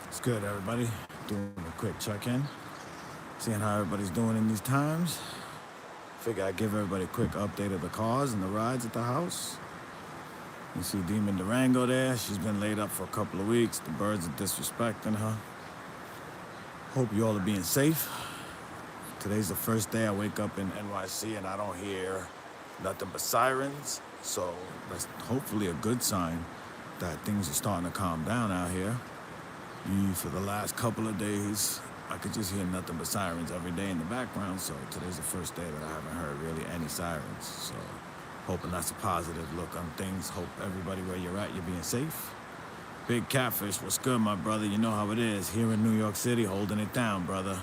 It's good, everybody. Doing a quick check-in, seeing how everybody's doing in these times. Figure I'd give everybody a quick update of the cars and the rides at the house. You see Demon Durango there. She's been laid up for a couple of weeks. The birds are disrespecting her. Hope you all are being safe. Today's the first day I wake up in NYC and I don't hear nothing but sirens. So that's hopefully a good sign that things are starting to calm down out here. For the last couple of days, I could just hear nothing but sirens every day in the background. So today's the first day that I haven't heard really any sirens. So hoping that's a positive look on things. Hope everybody where you're at, you're being safe. Big Catfish, what's good, my brother? You know how it is. Here in New York City, holding it down, brother.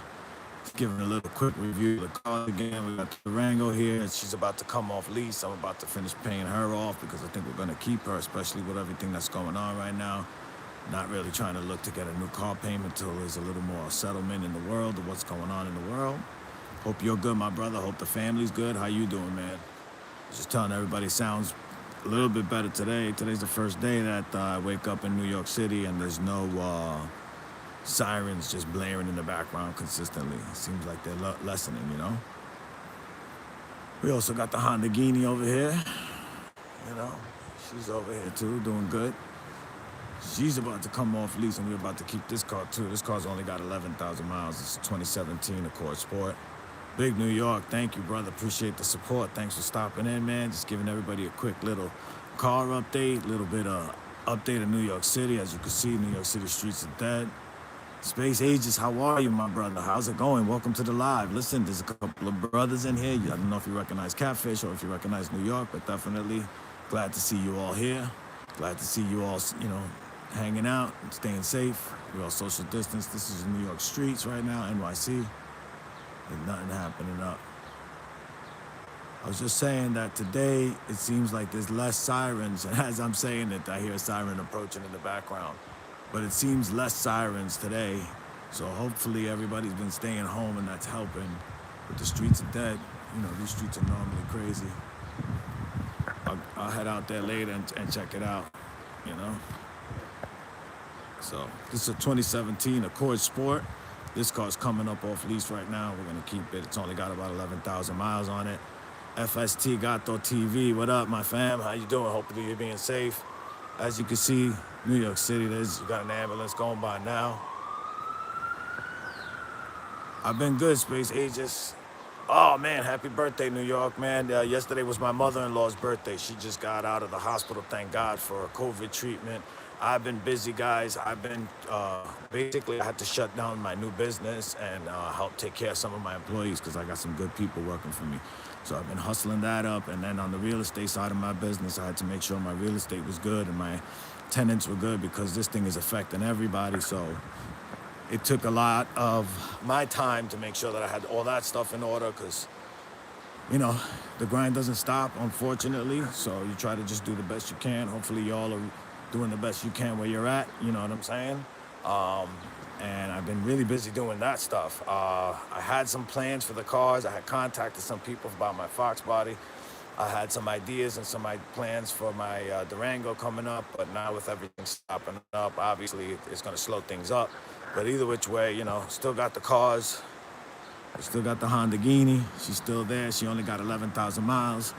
Giving a little quick review of the car again. We got Durango here. She's about to come off lease. I'm about to finish paying her off because I think we're going to keep her, especially with everything that's going on right now. Not really trying to look to get a new car payment until there's a little more settlement in the world of what's going on in the world. Hope you're good, my brother. Hope the family's good. How you doing, man? Just telling everybody sounds a little bit better today. Today's the first day that I wake up in New York City and there's no sirens just blaring in the background consistently. It seems like they're lessening, you know? We also got the Honda Guinea over here. You know, she's over here too, doing good. She's about to come off lease and we're about to keep this car too. This car's only got 11,000 miles. It's a 2017 Accord Sport. Big New York, thank you, brother. Appreciate the support. Thanks for stopping in, man. Just giving everybody a quick little car update, little bit of update of New York City. As you can see, New York City streets are dead. Space Ages, how are you, my brother? How's it going? Welcome to the live. Listen, there's a couple of brothers in here. I don't know if you recognize Catfish or if you recognize New York, but definitely glad to see you all here. Glad to see you all, hanging out and staying safe. We're all social distance. This is New York streets right now, NYC. There's nothing happening up. I was just saying that today it seems like there's less sirens, and as I'm saying it, I hear a siren approaching in the background. But it seems less sirens today, so hopefully everybody's been staying home and that's helping. But the streets are dead. These streets are normally crazy. I'll head out there later and check it out, So this is a 2017 Accord Sport. This car's coming up off lease right now. We're gonna keep it. It's only got about 11,000 miles on it. FST Gato TV, what up, my fam? How you doing? Hopefully you're being safe. As you can see, New York City, you got an ambulance going by now. I've been good, Space Ages. Oh man, happy birthday, New York, man. Yesterday was my mother-in-law's birthday. She just got out of the hospital, thank God, for a COVID treatment. I've been busy, guys. I've been, basically, I had to shut down my new business and help take care of some of my employees because I got some good people working for me. So I've been hustling that up. And then on the real estate side of my business, I had to make sure my real estate was good and my tenants were good because this thing is affecting everybody. So it took a lot of my time to make sure that I had all that stuff in order because, the grind doesn't stop, unfortunately. So you try to just do the best you can. Hopefully y'all are doing the best you can where you're at, you know what I'm saying? And I've been really busy doing that stuff. I had some plans for the cars. I had contacted some people about my Fox body. I had some ideas and some plans for my Durango coming up, but now with everything stopping up, obviously it's gonna slow things up. But either which way, still got the cars. I still got the Honda Guinea. She's still there. She only got 11,000 miles.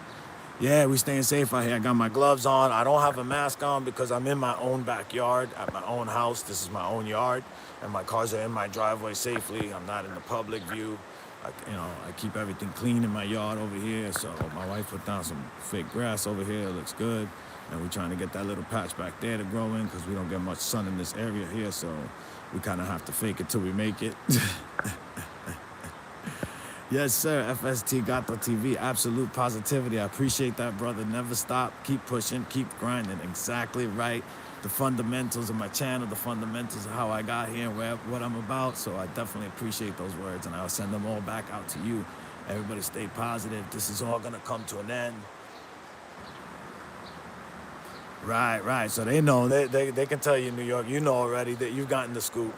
Yeah, we staying safe out here. I got my gloves on. I don't have a mask on because I'm in my own backyard at my own house. This is my own yard, and my cars are in my driveway safely. I'm not in the public view. I keep everything clean in my yard over here. So my wife put down some fake grass over here. It looks good. And we're trying to get that little patch back there to grow in because we don't get much sun in this area here. So we kind of have to fake it till we make it. Yes, sir. FST Gato TV. Absolute positivity. I appreciate that, brother. Never stop. Keep pushing. Keep grinding. Exactly right. The fundamentals of my channel, the fundamentals of how I got here and what I'm about. So I definitely appreciate those words, and I'll send them all back out to you. Everybody stay positive. This is all going to come to an end. Right. So they know. They can tell you in New York, already that you've gotten the scoop,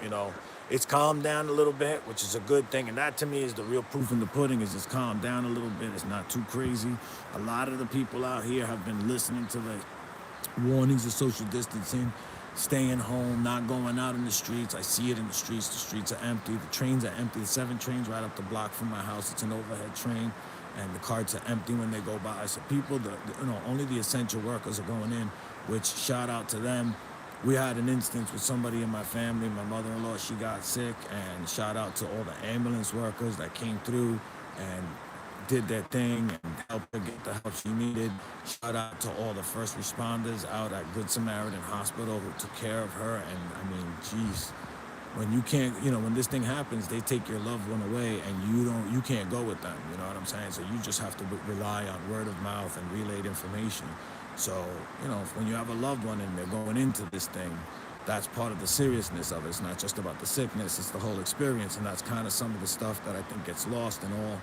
It's calmed down a little bit, which is a good thing. And that, to me, is the real proof in the pudding, is it's calmed down a little bit. It's not too crazy. A lot of the people out here have been listening to the warnings of social distancing. staying home, not going out in the streets. I see it in the streets. The streets are empty. The trains are empty. The 7 trains right up the block from my house. It's an overhead train, and the carts are empty when they go by. So people, only the essential workers are going in, which shout out to them. We had an instance with somebody in my family, my mother-in-law, she got sick, and shout out to all the ambulance workers that came through and did their thing and helped her get the help she needed. Shout out to all the first responders out at Good Samaritan Hospital who took care of her. And I mean, geez, when you can't, when this thing happens, they take your loved one away and you can't go with them, you know what I'm saying? So you just have to rely on word of mouth and relayed information. So, when you have a loved one and they're going into this thing, that's part of the seriousness of it. It's not just about the sickness, it's the whole experience. And that's kind of some of the stuff that I think gets lost in all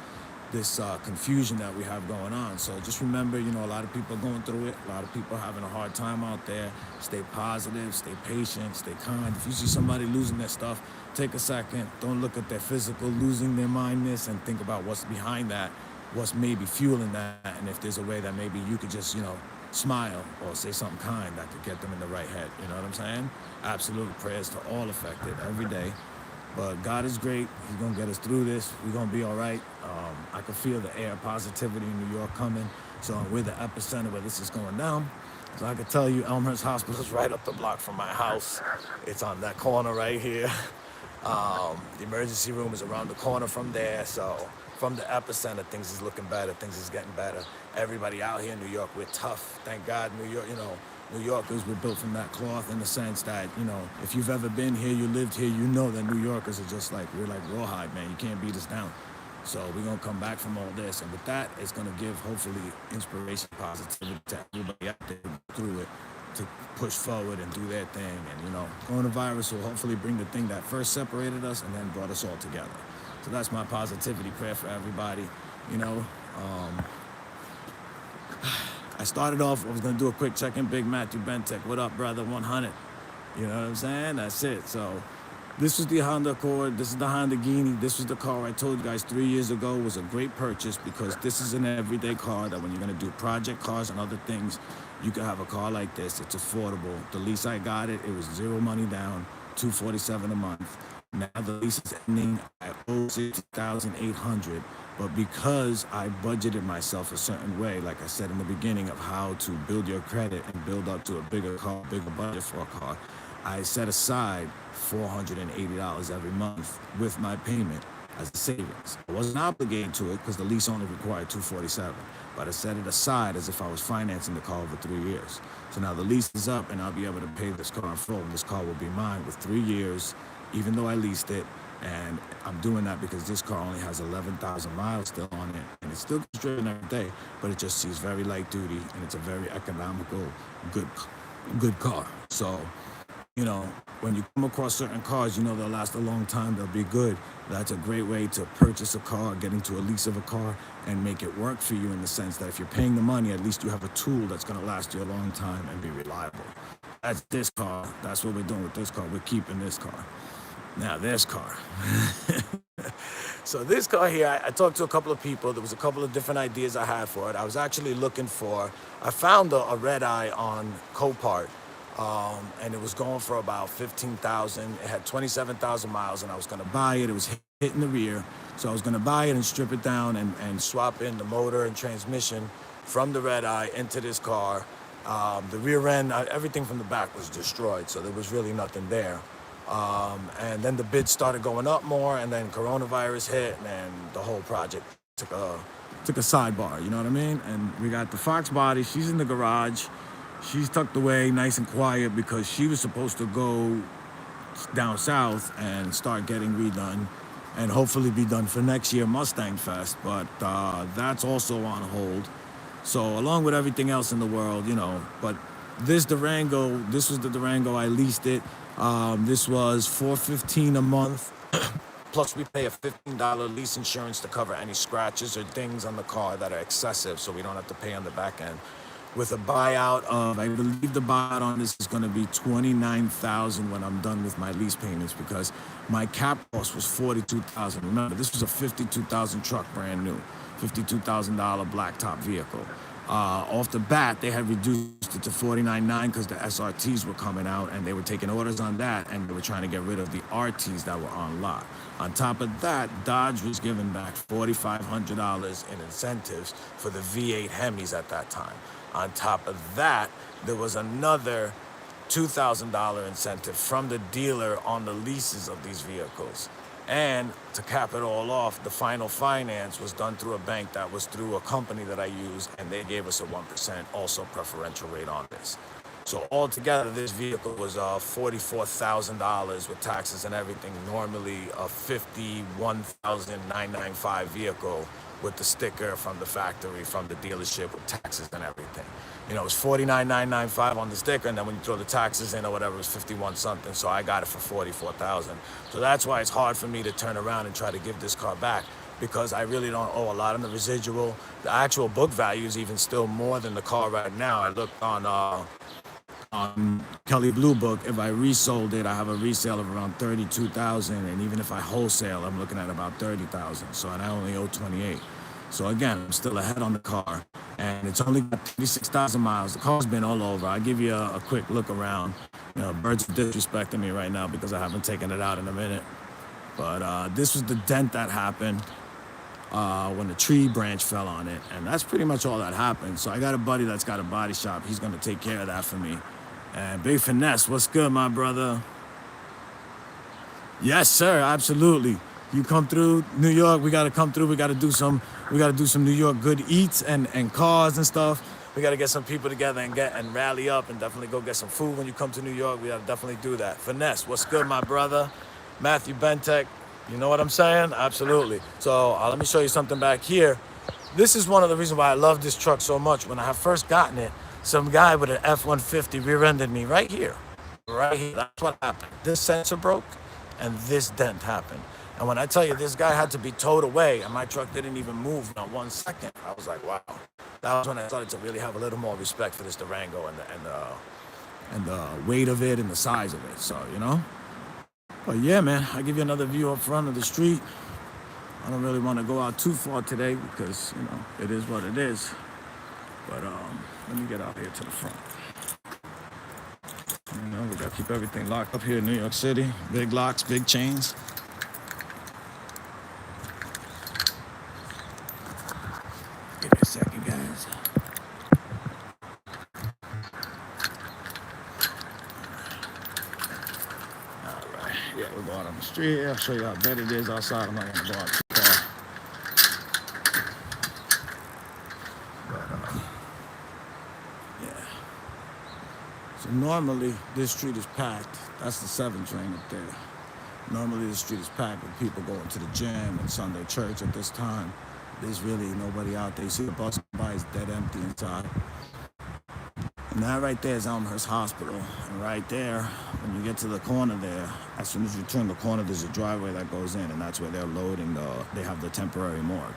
this confusion that we have going on. So just remember, a lot of people are going through it. A lot of people are having a hard time out there. Stay positive, stay patient, stay kind. If you see somebody losing their stuff, take a second. Don't look at their physical losing their mindness and think about what's behind that, what's maybe fueling that, and if there's a way that maybe you could just, smile or say something kind that could get them in the right head. You know what I'm saying? Absolute prayers to all affected every day. But God is great. He's going to get us through this. We're going to be all right. I can feel the air positivity in New York coming. So we're the epicenter where this is going down. So I can tell you Elmhurst Hospital is right up the block from my house. It's on that corner right here. The emergency room is around the corner from there. So from the epicenter, things is looking better. Things is getting better. Everybody out here in New York, we're tough. Thank God, New York, New Yorkers were built from that cloth in the sense that, if you've ever been here, you lived here, you know that New Yorkers are just like, we're like rawhide, man. You can't beat us down. So we're going to come back from all this. And with that, it's going to give, hopefully, inspiration, positivity to everybody out there through it to push forward and do their thing. And, coronavirus will hopefully bring the thing that first separated us and then brought us all together. So that's my positivity prayer for everybody, I started off, I was going to do a quick check-in. Big Matthew Bentek, what up, brother? 100. You know what I'm saying? That's it. So this was the Honda Accord. This is the Honda Genie. This was the car I told you guys 3 years ago was a great purchase because this is an everyday car that when you're going to do project cars and other things, you can have a car like this. It's affordable. The lease I got it was 0 money down, $247 a month. Now the lease is ending. I owe $6,800. But because I budgeted myself a certain way, like I said in the beginning, of how to build your credit and build up to a bigger car, bigger budget for a car, I set aside $480 every month with my payment as a savings. I wasn't obligated to it because the lease only required $247, but I set it aside as if I was financing the car over 3 years. So now the lease is up and I'll be able to pay this car in full, and this car will be mine with 3 years, even though I leased it. And I'm doing that because this car only has 11,000 miles still on it, and it still gets driven every day, but it just sees very light duty, and it's a very economical, good car. So, when you come across certain cars, they'll last a long time, they'll be good. That's a great way to purchase a car, get into a lease of a car, and make it work for you in the sense that if you're paying the money, at least you have a tool that's going to last you a long time and be reliable. That's this car. That's what we're doing with this car. We're keeping this car. Now, this car. So this car here, I talked to a couple of people. There was a couple of different ideas I had for it. I was actually looking for, I found a red eye on Copart, and it was going for about $15,000. It had 27,000 miles, and I was going to buy it. It was hitting the rear. So I was going to buy it and strip it down and swap in the motor and transmission from the red eye into this car. The rear end, everything from the back was destroyed, so there was really nothing there. And then the bids started going up more, and then coronavirus hit, and the whole project took a sidebar, you know what I mean? And we got the Fox body. She's in the garage. She's tucked away nice and quiet because she was supposed to go down south and start getting redone and hopefully be done for next year Mustang Fest, but that's also on hold. So along with everything else in the world, but this was the Durango, I leased it. This was $415 a month. Plus we pay a $15 lease insurance to cover any scratches or things on the car that are excessive, so we don't have to pay on the back end. With a buyout of, I believe the buyout on this is going to be $29,000 when I'm done with my lease payments, because my cap cost was $42,000. Remember, this was a $52,000 truck, brand new, $52,000 blacktop vehicle. Off the bat, they had reduced it to $49.9 because the SRTs were coming out and they were taking orders on that, and they were trying to get rid of the RTs that were on lot. On top of that, Dodge was giving back $4,500 in incentives for the V8 Hemis at that time. On top of that, there was another $2,000 incentive from the dealer on the leases of these vehicles. And to cap it all off, the final finance was done through a bank that was through a company that I use, and they gave us a 1% also preferential rate on this. So altogether, this vehicle was $44,000 with taxes and everything. Normally a $51,995 vehicle with the sticker from the factory, from the dealership, with taxes and everything. You know, it was $49,995 on the sticker, and then when you throw the taxes in or whatever, it was 51 something. So I got it for $44,000. So that's why it's hard for me to turn around and try to give this car back, because I really don't owe a lot on the residual. The actual book value is even still more than the car right now. I looked on Kelly Blue Book. If I resold it, I have a resale of around $32,000, and even if I wholesale, I'm looking at about $30,000. So, and I only owe 28. So again, I'm still ahead on the car, and it's only got 36,000 miles. The car's been all over. I'll give you a quick look around. You know, birds are disrespecting me right now because I haven't taken it out in a minute. But this was the dent that happened when the tree branch fell on it, and that's pretty much all that happened. So I got a buddy that's got a body shop. He's gonna take care of that for me. And Big Finesse, what's good, my brother? Yes, sir, absolutely. You come through New York, we gotta come through. We gotta do some New York good eats and cars and stuff. We gotta get some people together and rally up and definitely go get some food when you come to New York. We gotta definitely do that. Finesse, what's good, my brother? Matthew Bentek, you know what I'm saying? Absolutely. So let me show you something back here. This is one of the reasons why I love this truck so much. When I have first gotten it, some guy with an F-150 rear-ended me right here. Right here. That's what happened. This sensor broke and this dent happened. And when I tell you this guy had to be towed away and my truck didn't even move not 1 second, I was like, wow. That was when I started to really have a little more respect for this Durango and the weight of it and the size of it. So, you know. But yeah, man, I give you another view up front of the street. I don't really want to go out too far today because, you know, it is what it is. But let me get out here to the front. You know, we gotta keep everything locked up here in New York City. Big locks, big chains. Give me a second, guys. All right, yeah, we're going on the street. I'll show you how bad it is outside. I'm not gonna go out too far. So normally this street is packed. That's the 7 train up there. Normally this street is packed with people going to the gym and Sunday church at this time. There's really nobody out there. You see the bus by, it's dead empty inside. And that right there is Elmhurst Hospital. And right there, when you get to the corner there, as soon as you turn the corner, there's a driveway that goes in, and that's where they're loading they have the temporary morgue.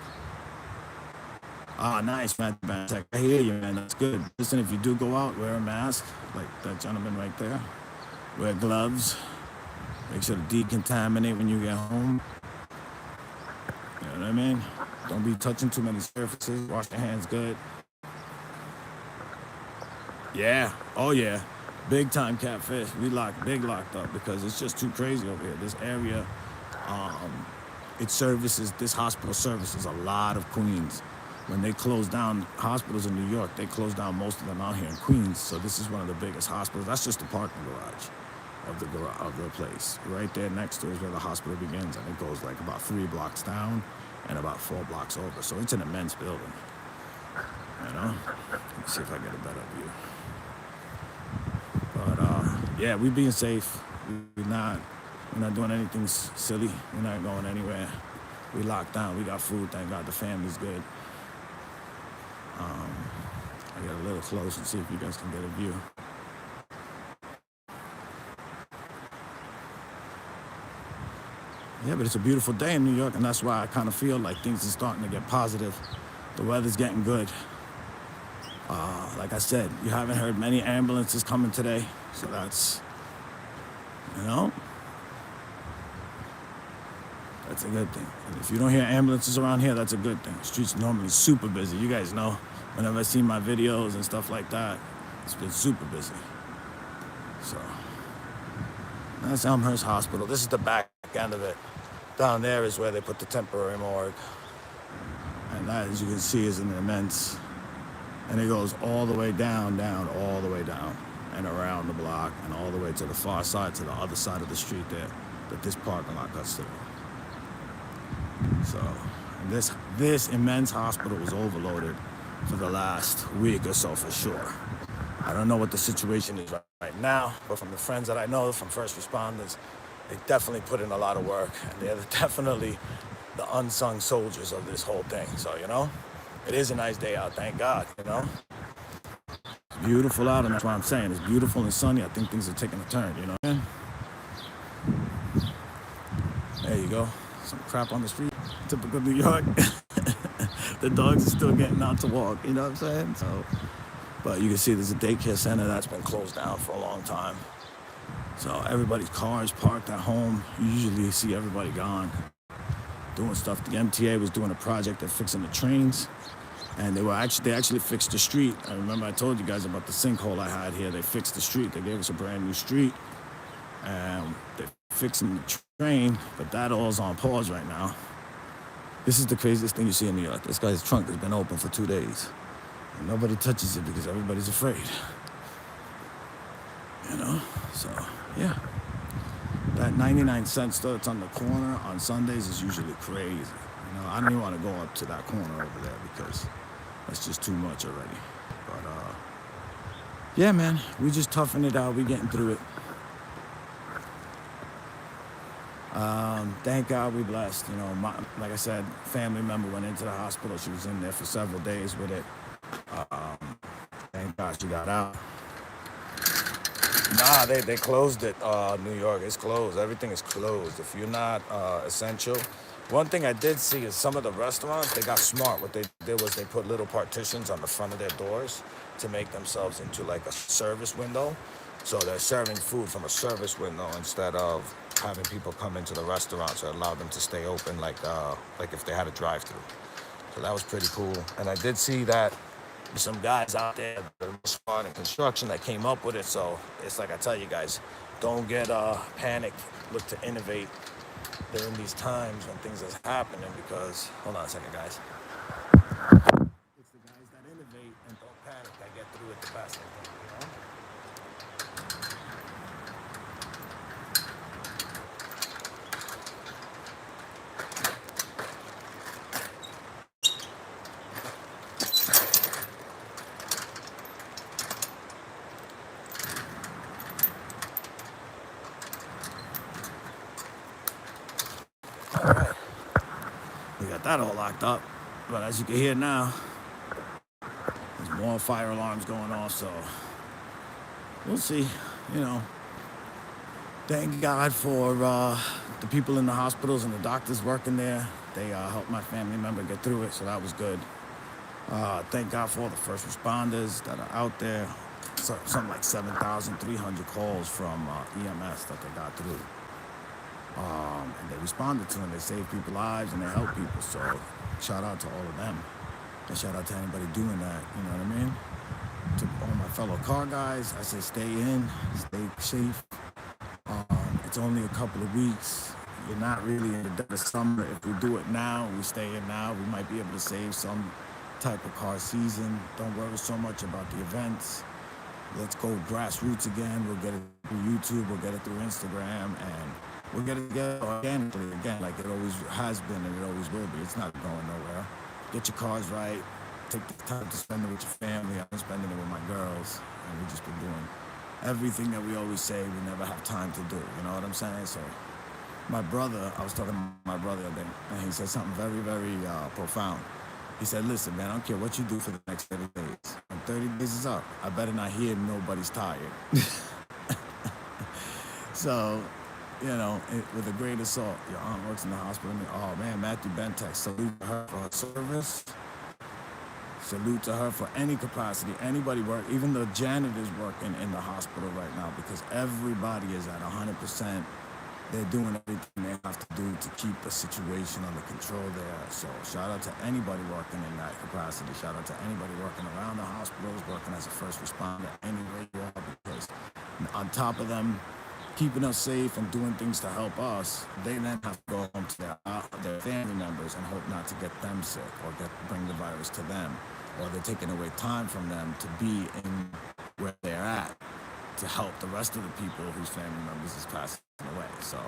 Ah, nice, man. I hear you, man. That's good. Listen, if you do go out, wear a mask, like that gentleman right there. Wear gloves. Make sure to decontaminate when you get home. You know what I mean? Don't be touching too many surfaces. Wash your hands good. Yeah. Oh, yeah. Big time catfish. We big locked up because it's just too crazy over here. This area, this hospital services a lot of Queens. When they close down hospitals in New York, they close down most of them out here in Queens. So this is one of the biggest hospitals. That's just the parking garage of the place. Right there next to it is where the hospital begins, and it goes like about 3 blocks down and about 4 blocks over. So it's an immense building. You know? Let me see if I get a better view. But yeah, we being safe. We're not doing anything silly. We're not going anywhere. We locked down. We got food. Thank God the family's good. I get a little close and see if you guys can get a view. Yeah, but it's a beautiful day in New York, and that's why I kind of feel like things are starting to get positive. The weather's getting good. Like I said, you haven't heard many ambulances coming today, so that's, you know, that's a good thing. And if you don't hear ambulances around here, that's a good thing. The street's normally super busy. You guys know whenever I see my videos and stuff like that, it's been super busy. So that's Elmhurst Hospital. This is the back end of it. Down there is where they put the temporary morgue. And that, as you can see, is an immense. And it goes all the way down, all the way down, and around the block, and all the way to the far side, to the other side of the street there, that this parking lot cuts through. So this immense hospital was overloaded for the last week or so for sure. I don't know what the situation is right now, but from the friends that I know, from first responders, they definitely put in a lot of work, and they're definitely the unsung soldiers of this whole thing. So, you know, it is a nice day out, thank God, you know. It's beautiful out, and that's what I'm saying. It's beautiful and sunny. I think things are taking a turn, you know what I mean? There you go. Some crap on the street. Typical New York. The dogs are still getting out to walk, you know what I'm saying? So, but you can see there's a daycare center that's been closed down for a long time. So everybody's cars parked at home. You usually see everybody gone, doing stuff. The MTA was doing a project of fixing the trains, and they actually fixed the street. I remember I told you guys about the sinkhole I had here. They fixed the street. They gave us a brand new street, and they're fixing the train, but that all's on pause right now. This is the craziest thing you see in New York. This guy's trunk has been open for 2 days, and nobody touches it because everybody's afraid. You know, so yeah. That 99-cent store that's on the corner on Sundays is usually crazy. You know, I don't even want to go up to that corner over there because that's just too much already. But yeah, man, we just toughing it out. We getting through it. Thank God we blessed. You know, like I said, family member went into the hospital. She was in there for several days with it. Thank God she got out. Nah, they closed it. New York, it's closed. Everything is closed. If you're not essential. One thing I did see is some of the restaurants, they got smart. What they did was they put little partitions on the front of their doors to make themselves into like a service window. So they're serving food from a service window instead of having people come into the restaurant, so it allowed them to stay open like if they had a drive-through. So that was pretty cool. And I did see that some guys out there that are smart in construction that came up with it. So it's like I tell you guys, don't get panicked. Look to innovate during these times when things are happening, because hold on a second, guys. It's the guys that innovate and don't panic that get through it the best, I think, you know? All right. We got that all locked up. But as you can hear now, there's more fire alarms going off, so we'll see. You know, thank God for the people in the hospitals and the doctors working there. They helped my family member get through it, so that was good. Thank God for all the first responders that are out there. Something like 7,300 calls from EMS that they got through. And they responded to them. They saved people's lives and they helped people. So shout out to all of them. And shout out to anybody doing that. You know what I mean? To all my fellow car guys, I say stay in, stay safe. It's only a couple of weeks. You're not really in the dead of summer. If we do it now, we stay in now, we might be able to save some type of car season. Don't worry so much about the events. Let's go grassroots again. We'll get it through YouTube, we'll get it through Instagram, and we'll get it together organically again, like it always has been and it always will be. It's not going nowhere. Get your cars right. Take the time to spend it with your family. I've been spending it with my girls, and we've just been doing everything that we always say we never have time to do. You know what I'm saying? So my brother, I was talking to my brother the other day, and he said something very, very profound. He said, listen, man, I don't care what you do for the next 30 days. When 30 days is up, I better not hear nobody's tired. So, you know, with a great assault, your aunt works in the hospital. Oh, man, Matthew Bentex, salute to her for her service. Salute to her for any capacity. Anybody work, even the janitors working in the hospital right now, because everybody is at 100%. They're doing everything they have to do do to keep the situation under control there. So shout out to anybody working in that capacity. Shout out to anybody working around the hospitals, working as a first responder, anywhere you are, because on top of them keeping us safe and doing things to help us, they then have to go home to their family members and hope not to get them sick or bring the virus to them. Or they're taking away time from them to be in where they're at to help the rest of the people whose family members is passing away. So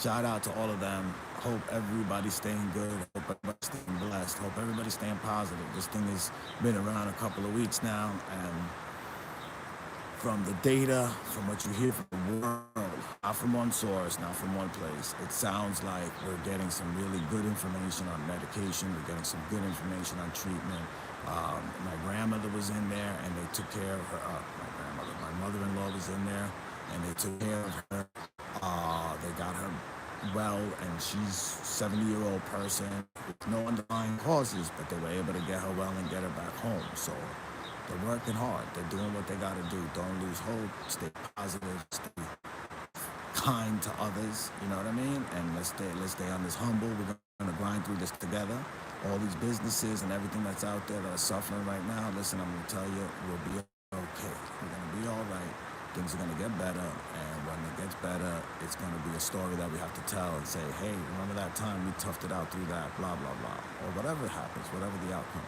shout out to all of them. Hope everybody's staying good. Hope everybody's staying blessed. Hope everybody's staying positive. This thing has been around a couple of weeks now, and from the data, from what you hear from the world, not from one source, not from one place, it sounds like we're getting some really good information on medication. We're getting some good information on treatment. My grandmother was in there, and they took care of her. My mother-in-law was in there, and they took care of her. They got her well, and she's a 70-year-old person with no underlying causes, but they were able to get her well and get her back home. So they're working hard. They're doing what they got to do. Don't lose hope. Stay positive. Stay kind to others. You know what I mean? And let's stay on this humble. We're going to grind through this together. All these businesses and everything that's out there that are suffering right now, listen, I'm going to tell you, we'll be okay. We're going to be all right. Things are going to get better. And when it gets better, it's going to be a story that we have to tell and say, hey, remember that time we toughed it out through that, blah, blah, blah. Or whatever happens, whatever the outcome.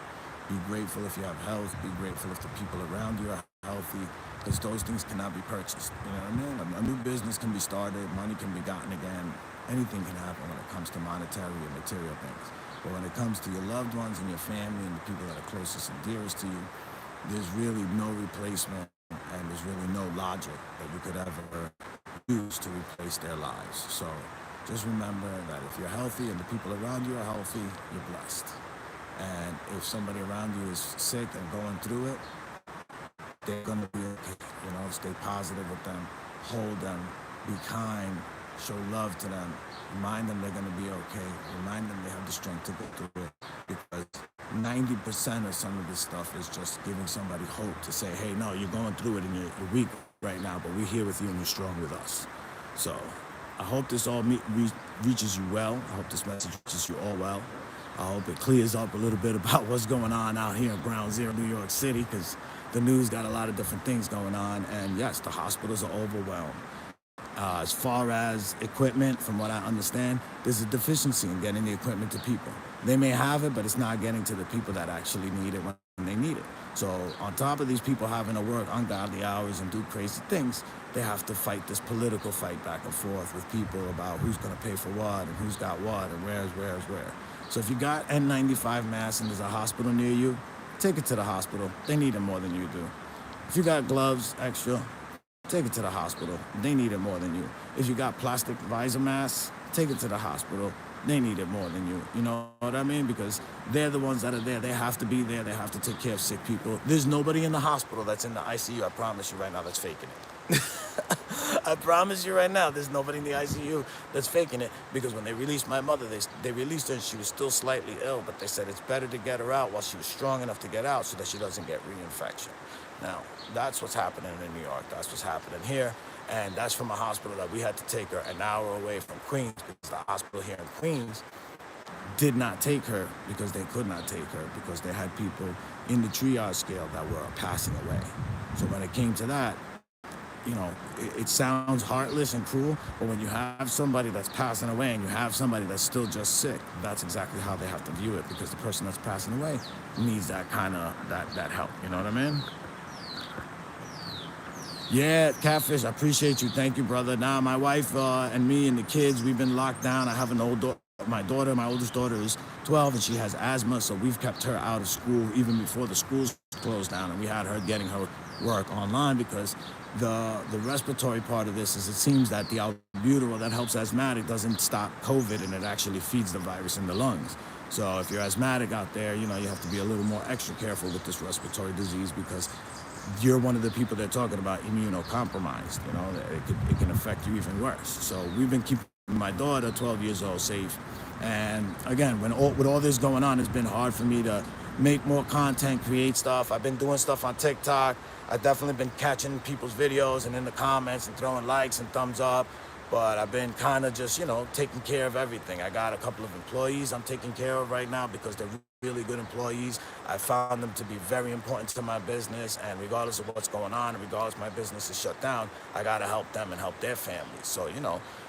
Be grateful if you have health. Be grateful if the people around you are healthy, because those things cannot be purchased. You know what I mean? A new business can be started. Money can be gotten again. Anything can happen when it comes to monetary and material things. But when it comes to your loved ones and your family and the people that are closest and dearest to you, there's really no replacement, and there's really no logic that you could ever use to replace their lives. So just remember that if you're healthy and the people around you are healthy, you're blessed. And if somebody around you is sick and going through it, they're going to be okay. You know, stay positive with them, hold them, be kind, show love to them, remind them they're going to be okay, remind them they have the strength to go through it, because 90% of some of this stuff is just giving somebody hope to say, hey, no, you're going through it and you're weak right now, but we're here with you and you're strong with us. So I hope this all reaches you well. I hope this message reaches you all well. I hope it clears up a little bit about what's going on out here in Ground Zero, New York City, because the news got a lot of different things going on. And yes, the hospitals are overwhelmed. As far as equipment, from what I understand, there's a deficiency in getting the equipment to people. They may have it, but it's not getting to the people that actually need it when they need it. So on top of these people having to work ungodly hours and do crazy things, they have to fight this political fight back and forth with people about who's going to pay for what and who's got what and where's where. So if you got N95 masks and there's a hospital near you, take it to the hospital. They need it more than you do. If you got gloves extra, take it to the hospital. They need it more than you. If you got plastic visor masks, take it to the hospital. They need it more than you. You know what I mean? Because they're the ones that are there. They have to be there. They have to take care of sick people. There's nobody in the hospital that's in the ICU, I promise you right now, that's faking it. I promise you right now, there's nobody in the ICU that's faking it, because when they released my mother, they released her and she was still slightly ill, but they said it's better to get her out while she was strong enough to get out so that she doesn't get reinfection. Now, that's what's happening in New York. That's what's happening here. And that's from a hospital that we had to take her an hour away from Queens, because the hospital here in Queens did not take her because they could not take her, because they had people in the triage scale that were passing away. So when it came to that, you know, it sounds heartless and cruel, but when you have somebody that's passing away and you have somebody that's still just sick, that's exactly how they have to view it, because the person that's passing away needs that kind of, that help. You know what I mean? Yeah, Catfish, I appreciate you. Thank you, brother. Now, my wife and me and the kids, we've been locked down. I have an old daughter. My oldest daughter is 12, and she has asthma, so we've kept her out of school even before the schools closed down, and we had her getting her work online, because the respiratory part of this is, it seems that the albuterol that helps asthmatic doesn't stop COVID, and it actually feeds the virus in the lungs. So if you're asthmatic out there, you know, you have to be a little more extra careful with this respiratory disease, because you're one of the people they're talking about immunocompromised. You know, it can affect you even worse. So we've been keeping my daughter, 12 years old, safe. And again, with all this going on, it's been hard for me to make more content, create stuff. I've been doing stuff on TikTok. I've definitely been catching people's videos and in the comments and throwing likes and thumbs up. But I've been kind of just, taking care of everything. I got a couple of employees I'm taking care of right now because they're really good employees. I found them to be very important to my business, and regardless of what's going on, and regardless my business is shut down, I got to help them and help their families. So,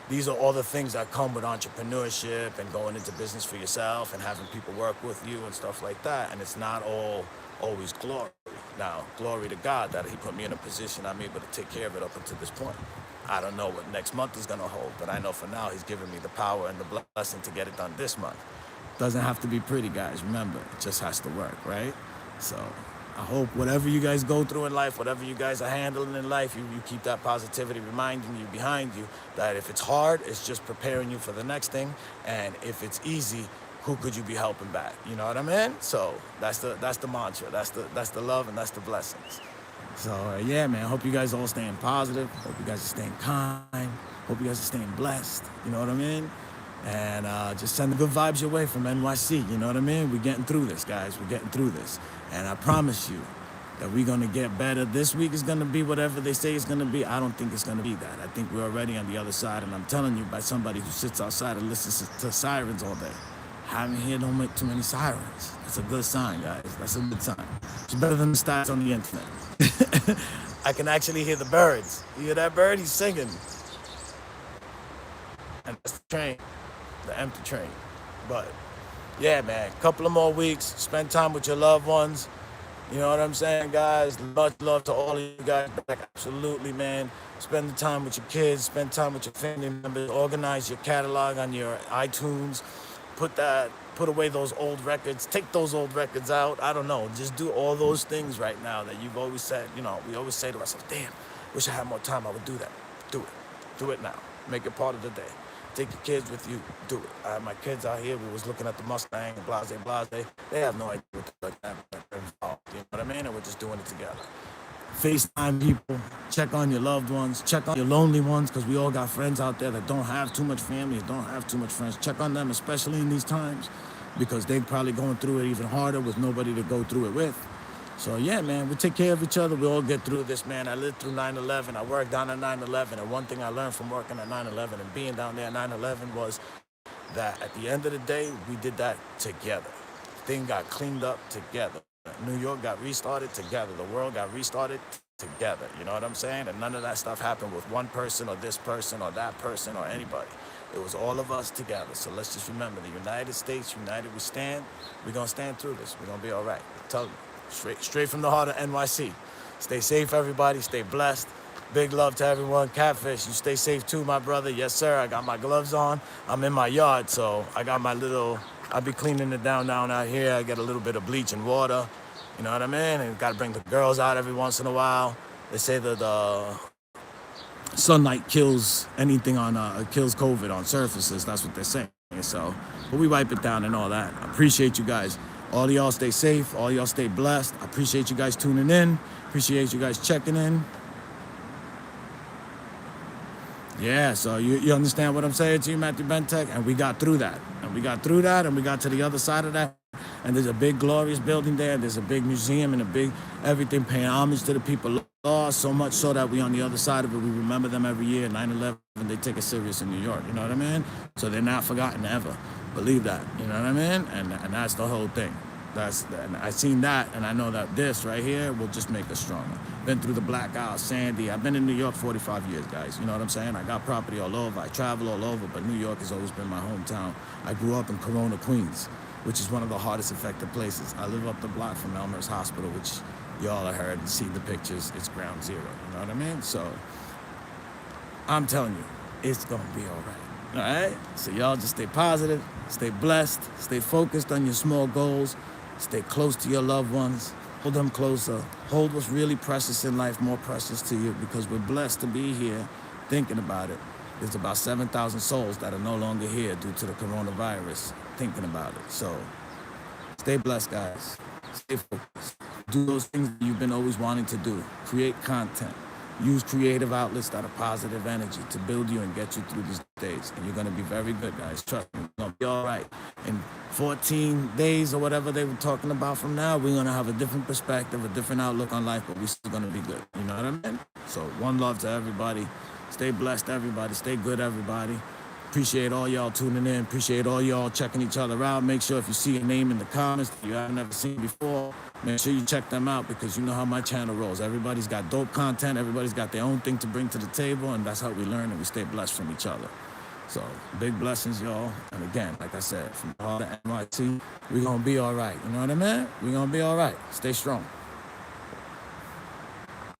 these are all the things that come with entrepreneurship and going into business for yourself and having people work with you and stuff like that. And it's not all always glory. Now, glory to God that he put me in a position I'm able to take care of it up until this point. I don't know what next month is going to hold, but I know for now he's giving me the power and the blessing to get it done this month. Doesn't have to be pretty, guys. Remember, it just has to work, right? So I hope whatever you guys go through in life, whatever you guys are handling in life, you keep that positivity reminding you behind you that if it's hard, it's just preparing you for the next thing. And if it's easy, who could you be helping back? You know what I mean? So that's the mantra. That's the love and that's the blessings. So, yeah, man, I hope you guys all staying positive. Hope you guys are staying kind. Hope you guys are staying blessed. You know what I mean? And just send the good vibes your way from NYC. You know what I mean? We're getting through this, guys. We're getting through this. And I promise you that we're going to get better. This week is going to be whatever they say it's going to be. I don't think it's going to be that. I think we're already on the other side. And I'm telling you, by somebody who sits outside and listens to sirens all day. Having here don't make too many sirens. That's a good sign, guys. That's a good sign. It's better than the stats on the internet. I can actually hear the birds. You hear that bird? He's singing. And that's the train, the empty train. But yeah, man, a couple of more weeks. Spend time with your loved ones. You know what I'm saying, guys? Much love to all of you guys. Absolutely, man. Spend the time with your kids. Spend time with your family members. Organize your catalog on your iTunes. Put away those old records. Take those old records out. I don't know. Just do all those things right now that you've always said. We always say to ourselves, damn, wish I had more time. I would do that. Do it. Do it now. Make it part of the day. Take your kids with you. Do it. I have my kids out here. We was looking at the Mustang, blase. They have no idea what they're involved. You know what I mean? And we're just doing it together. FaceTime people, check on your loved ones, check on your lonely ones, because we all got friends out there that don't have too much family, don't have too much friends. Check on them, especially in these times, because they're probably going through it even harder with nobody to go through it with. So yeah, man, we take care of each other. We all get through this, man. I lived through 9/11. I worked down at 9/11, and one thing I learned from working at 9/11 and being down there at 9/11 was that at the end of the day, we did that together. Thing got cleaned up together. New York got restarted together. The world got restarted together. You know what I'm saying? And none of that stuff happened with one person or this person or that person or anybody. It was all of us together. So let's just remember, the United States, united we stand. We're going to stand through this. We're going to be all right. Tell them, straight from the heart of NYC. Stay safe, everybody. Stay blessed. Big love to everyone. Catfish, you stay safe too, my brother. Yes, sir. I got my gloves on. I'm in my yard, so I got my little... I'll be cleaning it down out here. I get a little bit of bleach and water. You know what I mean? And got to bring the girls out every once in a while. They say that sunlight kills anything kills COVID on surfaces. That's what they're saying. So, but we wipe it down and all that. I appreciate you guys. All of y'all stay safe. All of y'all stay blessed. I appreciate you guys tuning in. Appreciate you guys checking in. Yeah, so you understand what I'm saying to you, Matthew Bentek? And we got through that. And we got through that, and we got to the other side of that. And there's a big, glorious building there. There's a big museum and a big everything paying homage to the people lost, so much so that we on the other side of it. We remember them every year. 9/11, they take it serious in New York. You know what I mean? So they're not forgotten ever. Believe that. You know what I mean? And that's the whole thing. And I seen that, and I know that this right here will just make us stronger. Been through the blackout, Sandy. I've been in New York 45 years, guys. You know what I'm saying? I got property all over. I travel all over, but New York has always been my hometown. I grew up in Corona, Queens, which is one of the hardest affected places. I live up the block from Elmhurst Hospital, which y'all have heard and seen the pictures. It's ground zero. You know what I mean? So I'm telling you, it's going to be all right. All right? So y'all just stay positive, stay blessed, stay focused on your small goals. Stay close to your loved ones. Hold them closer. Hold what's really precious in life more precious to you, because we're blessed to be here thinking about it. There's about 7,000 souls that are no longer here due to the coronavirus thinking about it. So stay blessed, guys. Stay focused. Do those things that you've been always wanting to do. Create content. Use creative outlets that are positive energy to build you and get you through these days. And you're going to be very good, guys. Trust me. You're going to be all right. In 14 days or whatever they were talking about from now, we're going to have a different perspective, a different outlook on life, but we're still going to be good. You know what I mean? So one love to everybody. Stay blessed, everybody. Stay good, everybody. Appreciate all y'all tuning in. Appreciate all y'all checking each other out. Make sure if you see a name in the comments that you haven't ever seen before, make sure you check them out because you know how my channel rolls. Everybody's got dope content. Everybody's got their own thing to bring to the table, and that's how we learn and we stay blessed from each other. So, big blessings, y'all. And again, like I said, from the heart of NYC, we're going to be all right. You know what I mean? We're going to be all right. Stay strong.